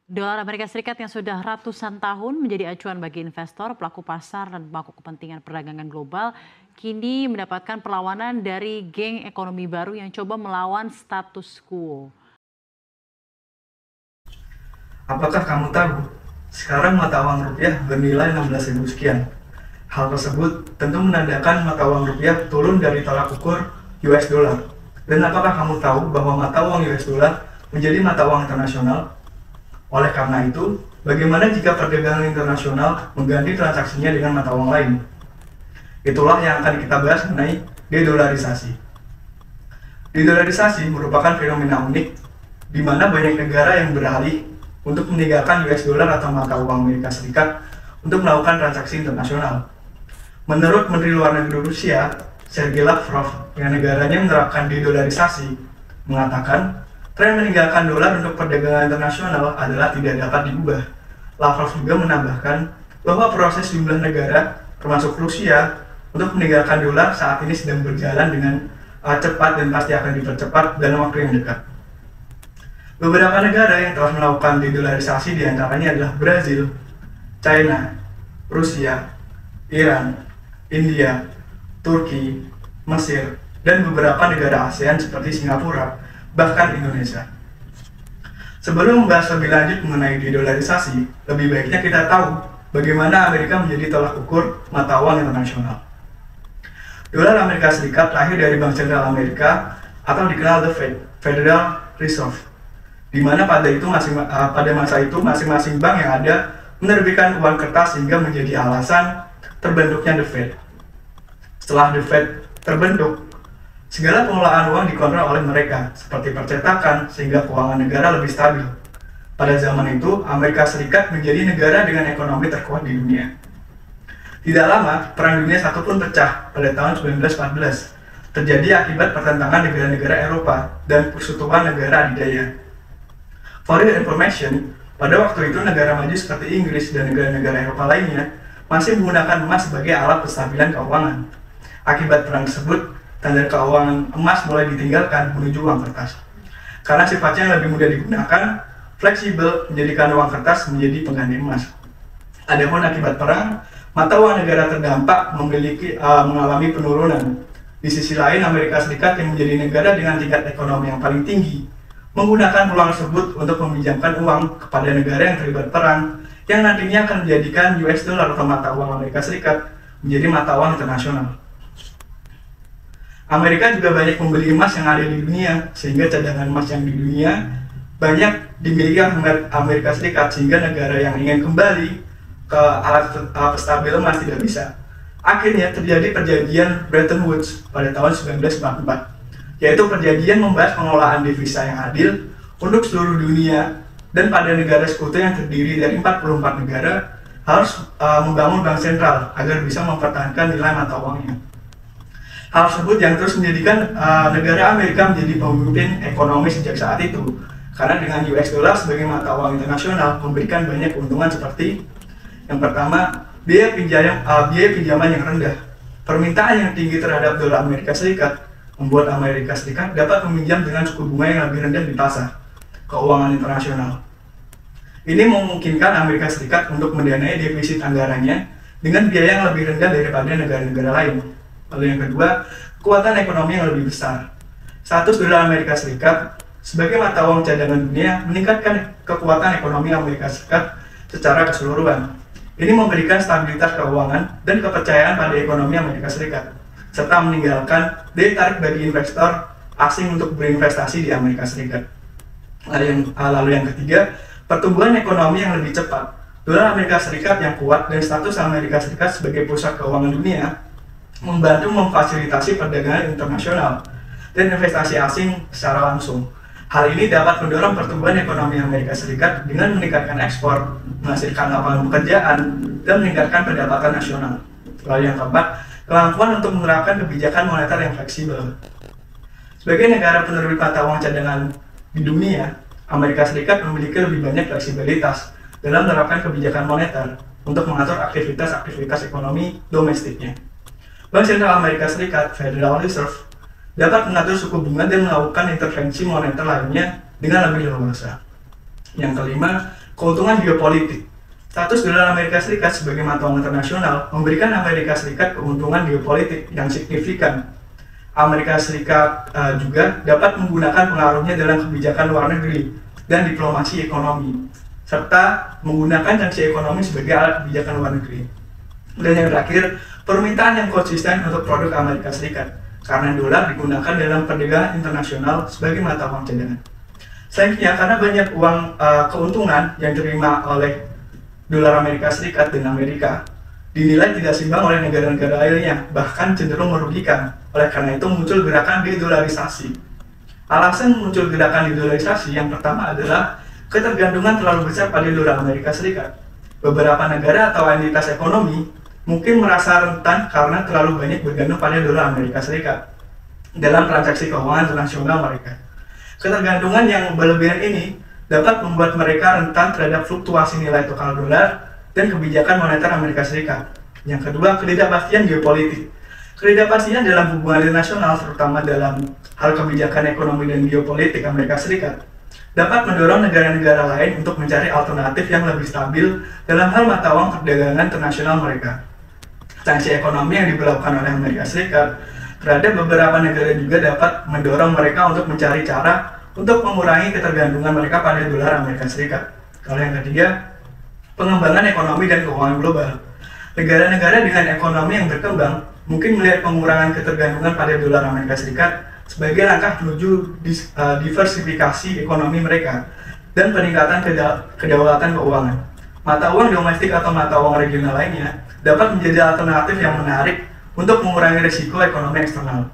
Dolar Amerika Serikat yang sudah ratusan tahun menjadi acuan bagi investor, pelaku pasar, dan pemangku kepentingan perdagangan global, kini mendapatkan perlawanan dari geng ekonomi baru yang coba melawan status quo. Apakah kamu tahu, sekarang mata uang rupiah bernilai 16.000 sekian. Hal tersebut tentu menandakan mata uang rupiah turun dari tolak ukur US dollar. Dan apakah kamu tahu bahwa mata uang US dollar menjadi mata uang internasional? Oleh karena itu, bagaimana jika perdagangan internasional mengganti transaksinya dengan mata uang lain? Itulah yang akan kita bahas mengenai dedolarisasi. Dedolarisasi merupakan fenomena unik di mana banyak negara yang beralih untuk meninggalkan US dollar atau mata uang Amerika Serikat untuk melakukan transaksi internasional. Menurut Menteri Luar Negeri Rusia, Sergei Lavrov, yang negaranya menerapkan dedolarisasi, mengatakan tren meninggalkan dolar untuk perdagangan internasional adalah tidak dapat diubah. Lavrov juga menambahkan bahwa proses jumlah negara, termasuk Rusia, untuk meninggalkan dolar saat ini sedang berjalan dengan cepat dan pasti akan dipercepat dalam waktu yang dekat. Beberapa negara yang telah melakukan dedolarisasi diantaranya adalah Brazil, China, Rusia, Iran, India, Turki, Mesir, dan beberapa negara ASEAN seperti Singapura, bahkan Indonesia. Sebelum membahas lebih lanjut mengenai dedolarisasi, lebih baiknya kita tahu bagaimana Amerika menjadi tolak ukur mata uang internasional. Dolar Amerika Serikat lahir dari Bank Sentral Amerika atau dikenal The Fed, Federal Reserve, di mana pada masa itu masing-masing bank yang ada menerbitkan uang kertas sehingga menjadi alasan terbentuknya The Fed. Setelah The Fed terbentuk, segala pengelolaan uang dikontrol oleh mereka, seperti percetakan, sehingga keuangan negara lebih stabil. Pada zaman itu, Amerika Serikat menjadi negara dengan ekonomi terkuat di dunia. Tidak lama, Perang Dunia I pun pecah pada tahun 1914, terjadi akibat pertentangan negara-negara Eropa dan persekutuan negara adidaya. For your information, pada waktu itu negara maju seperti Inggris dan negara-negara Eropa lainnya masih menggunakan emas sebagai alat penstabilan keuangan. Akibat perang tersebut, standar keuangan emas mulai ditinggalkan menuju uang kertas. Karena sifatnya yang lebih mudah digunakan, fleksibel menjadikan uang kertas menjadi pengganti emas. Adapun akibat perang, mata uang negara terdampak mengalami penurunan. Di sisi lain, Amerika Serikat yang menjadi negara dengan tingkat ekonomi yang paling tinggi menggunakan peluang tersebut untuk meminjamkan uang kepada negara yang terlibat perang, yang nantinya akan menjadikan US dollar atau mata uang Amerika Serikat menjadi mata uang internasional. Amerika juga banyak membeli emas yang ada di dunia, sehingga cadangan emas yang di dunia banyak dimiliki Amerika Serikat, sehingga negara yang ingin kembali ke alat stabil emas tidak bisa. Akhirnya terjadi perjanjian Bretton Woods pada tahun 1944, yaitu perjanjian membahas pengelolaan devisa yang adil untuk seluruh dunia, dan pada negara sekutu yang terdiri dari 44 negara harus membangun bank sentral agar bisa mempertahankan nilai mata uangnya. Hal tersebut yang terus menjadikan negara Amerika menjadi pemimpin ekonomi sejak saat itu, karena dengan US dollar sebagai mata uang internasional memberikan banyak keuntungan seperti yang pertama, biaya pinjaman yang rendah. Permintaan yang tinggi terhadap dolar Amerika Serikat membuat Amerika Serikat dapat meminjam dengan suku bunga yang lebih rendah di pasar keuangan internasional. Ini memungkinkan Amerika Serikat untuk mendanai defisit anggarannya dengan biaya yang lebih rendah daripada negara-negara lain. Lalu yang kedua, kekuatan ekonomi yang lebih besar. Status dolar Amerika Serikat sebagai mata uang cadangan dunia meningkatkan kekuatan ekonomi Amerika Serikat secara keseluruhan. Ini memberikan stabilitas keuangan dan kepercayaan pada ekonomi Amerika Serikat, serta meninggalkan daya tarik bagi investor asing untuk berinvestasi di Amerika Serikat. Lalu yang ketiga, pertumbuhan ekonomi yang lebih cepat. Dolar Amerika Serikat yang kuat dan status Amerika Serikat sebagai pusat keuangan dunia membantu memfasilitasi perdagangan internasional dan investasi asing secara langsung. Hal ini dapat mendorong pertumbuhan ekonomi Amerika Serikat dengan meningkatkan ekspor, menghasilkan lapangan pekerjaan, dan meningkatkan pendapatan nasional. Lalu yang keempat, kemampuan untuk menerapkan kebijakan moneter yang fleksibel. Sebagai negara penerbit mata uang cadangan di dunia, Amerika Serikat memiliki lebih banyak fleksibilitas dalam menerapkan kebijakan moneter untuk mengatur aktivitas ekonomi domestiknya. Bank Sentral Amerika Serikat, Federal Reserve, dapat mengatur suku bunga dan melakukan intervensi moneter lainnya dengan lebih leluasa. Yang kelima, Keuntungan geopolitik. Status dolar Amerika Serikat sebagai mata uang internasional memberikan Amerika Serikat keuntungan geopolitik yang signifikan. Amerika Serikat juga dapat menggunakan pengaruhnya dalam kebijakan luar negeri dan diplomasi ekonomi, serta menggunakan sanksi ekonomi sebagai alat kebijakan luar negeri. Dan yang terakhir, permintaan yang konsisten untuk produk Amerika Serikat, karena dolar digunakan dalam perdagangan internasional sebagai mata uang cadangan. Selanjutnya, karena banyak uang keuntungan yang diterima oleh dolar Amerika Serikat dan Amerika dinilai tidak seimbang oleh negara-negara lainnya, bahkan cenderung merugikan. Oleh karena itu muncul gerakan dedolarisasi. Alasan muncul gerakan dedolarisasi yang pertama adalah ketergantungan terlalu besar pada dolar Amerika Serikat. Beberapa negara atau entitas ekonomi mungkin merasa rentan karena terlalu banyak bergantung pada dolar Amerika Serikat dalam transaksi keuangan internasional mereka. Ketergantungan yang berlebihan ini dapat membuat mereka rentan terhadap fluktuasi nilai tukar dolar dan kebijakan moneter Amerika Serikat. Yang kedua, ketidakpastian geopolitik. Ketidakpastian dalam hubungan internasional, terutama dalam hal kebijakan ekonomi dan geopolitik Amerika Serikat, dapat mendorong negara-negara lain untuk mencari alternatif yang lebih stabil dalam hal mata uang perdagangan internasional mereka. Sanksi ekonomi yang diberlakukan oleh Amerika Serikat terhadap beberapa negara juga dapat mendorong mereka untuk mencari cara untuk mengurangi ketergantungan mereka pada dolar Amerika Serikat. Kalau yang ketiga, pengembangan ekonomi dan keuangan global. Negara-negara dengan ekonomi yang berkembang mungkin melihat pengurangan ketergantungan pada dolar Amerika Serikat sebagai langkah menuju diversifikasi ekonomi mereka dan peningkatan kedaulatan keuangan. Mata uang domestik atau mata uang regional lainnya dapat menjadi alternatif yang menarik untuk mengurangi risiko ekonomi eksternal.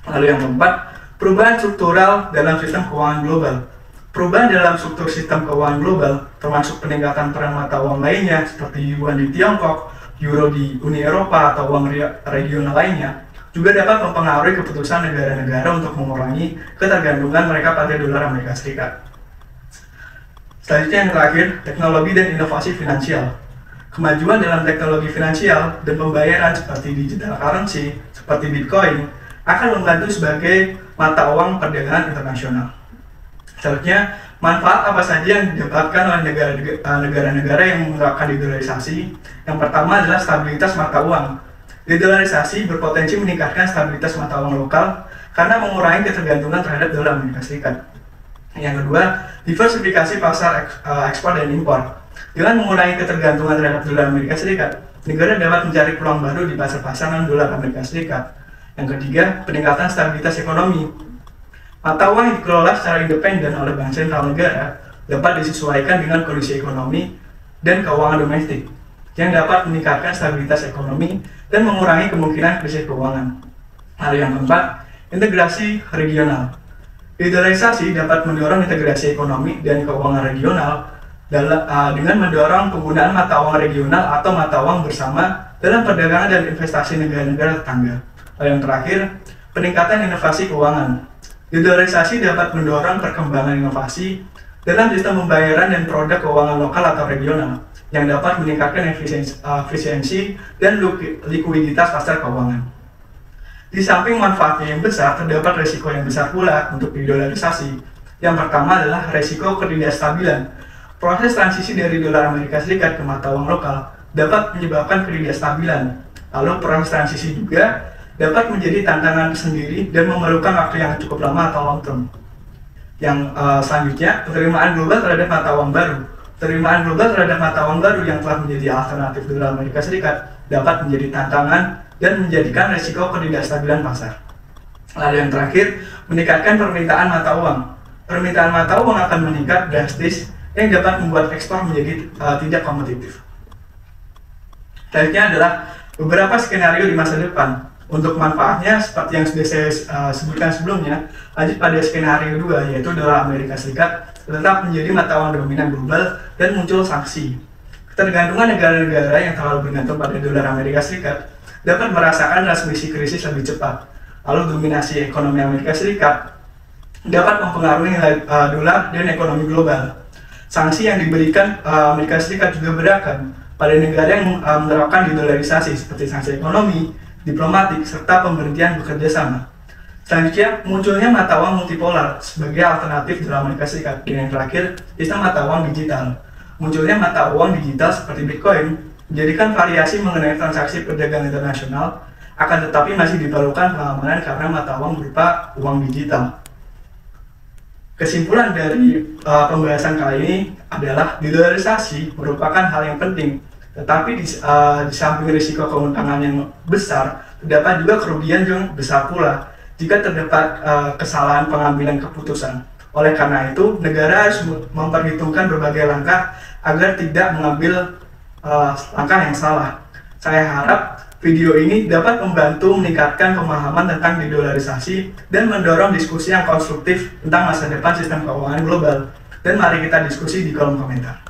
Lalu yang keempat, perubahan struktural dalam sistem keuangan global. Perubahan dalam struktur sistem keuangan global, termasuk peningkatan peran mata uang lainnya seperti yuan di Tiongkok, euro di Uni Eropa, atau uang regional lainnya, juga dapat mempengaruhi keputusan negara-negara untuk mengurangi ketergantungan mereka pada dolar Amerika Serikat. Selanjutnya yang terakhir, teknologi dan inovasi finansial. Kemajuan dalam teknologi finansial dan pembayaran seperti digital currency, seperti Bitcoin, akan membantu sebagai mata uang perdagangan internasional. Selanjutnya, manfaat apa saja yang didapatkan oleh negara-negara yang menerapkan dedolarisasi? Yang pertama adalah stabilitas mata uang. Dedolarisasi berpotensi meningkatkan stabilitas mata uang lokal karena mengurangi ketergantungan terhadap dolar Amerika Serikat. Yang kedua, diversifikasi pasar ekspor dan impor. Dengan mengurangi ketergantungan terhadap dolar Amerika Serikat, negara dapat mencari peluang baru di pasar-pasar non-dolar Amerika Serikat. Yang ketiga, peningkatan stabilitas ekonomi. Mata uang yang dikelola secara independen oleh bank sentral negara dapat disesuaikan dengan kondisi ekonomi dan keuangan domestik, yang dapat meningkatkan stabilitas ekonomi dan mengurangi kemungkinan krisis keuangan. Lalu yang keempat, integrasi regional. Dedolarisasi dapat mendorong integrasi ekonomi dan keuangan regional dengan mendorong penggunaan mata uang regional atau mata uang bersama dalam perdagangan dan investasi negara-negara tetangga. Lalu yang terakhir, peningkatan inovasi keuangan. Dedolarisasi dapat mendorong perkembangan inovasi dalam sistem pembayaran dan produk keuangan lokal atau regional yang dapat meningkatkan efisiensi dan likuiditas pasar keuangan. Di samping manfaatnya yang besar, terdapat risiko yang besar pula untuk dedolarisasi. Yang pertama adalah risiko ketidakstabilan. Proses transisi dari dolar Amerika Serikat ke mata uang lokal dapat menyebabkan ketidakstabilan. Lalu proses transisi juga dapat menjadi tantangan sendiri dan memerlukan waktu yang cukup lama atau long term. Yang selanjutnya, penerimaan global terhadap mata uang baru. Penerimaan global terhadap mata uang baru yang telah menjadi alternatif dolar Amerika Serikat dapat menjadi tantangan dan menjadikan risiko ketidakstabilan pasar. Lalu yang terakhir, meningkatkan permintaan mata uang. Permintaan mata uang akan meningkat drastis yang dapat membuat ekspor menjadi tidak kompetitif. Selanjutnya adalah beberapa skenario di masa depan. Untuk manfaatnya, seperti yang sudah saya sebutkan sebelumnya, lanjut pada skenario 2, yaitu dolar Amerika Serikat tetap menjadi mata uang dominan global dan muncul sanksi. Ketergantungan negara-negara yang terlalu bergantung pada dolar Amerika Serikat dapat merasakan transmisi krisis lebih cepat. Lalu dominasi ekonomi Amerika Serikat dapat mempengaruhi nilai dolar dan ekonomi global. Sanksi yang diberikan Amerika Serikat juga beragam pada negara yang menerapkan dedolarisasi seperti sanksi ekonomi, diplomatik, serta pemberhentian bekerja sama. Selanjutnya, munculnya mata uang multipolar sebagai alternatif dalam Amerika Serikat. Dan yang terakhir, sistem mata uang digital. munculnya mata uang digital seperti Bitcoin menjadikan variasi mengenai transaksi perdagangan internasional, akan tetapi masih diperlukan pengamanan karena mata uang berupa uang digital. Kesimpulan dari pembahasan kali ini adalah dolarisasi merupakan hal yang penting, tetapi di samping risiko keuntungan yang besar, terdapat juga kerugian yang besar pula jika terdapat kesalahan pengambilan keputusan. Oleh karena itu, negara harus memperhitungkan berbagai langkah agar tidak mengambil langkah yang salah. Saya harap video ini dapat membantu meningkatkan pemahaman tentang dedolarisasi dan mendorong diskusi yang konstruktif tentang masa depan sistem keuangan global. Dan mari kita diskusi di kolom komentar.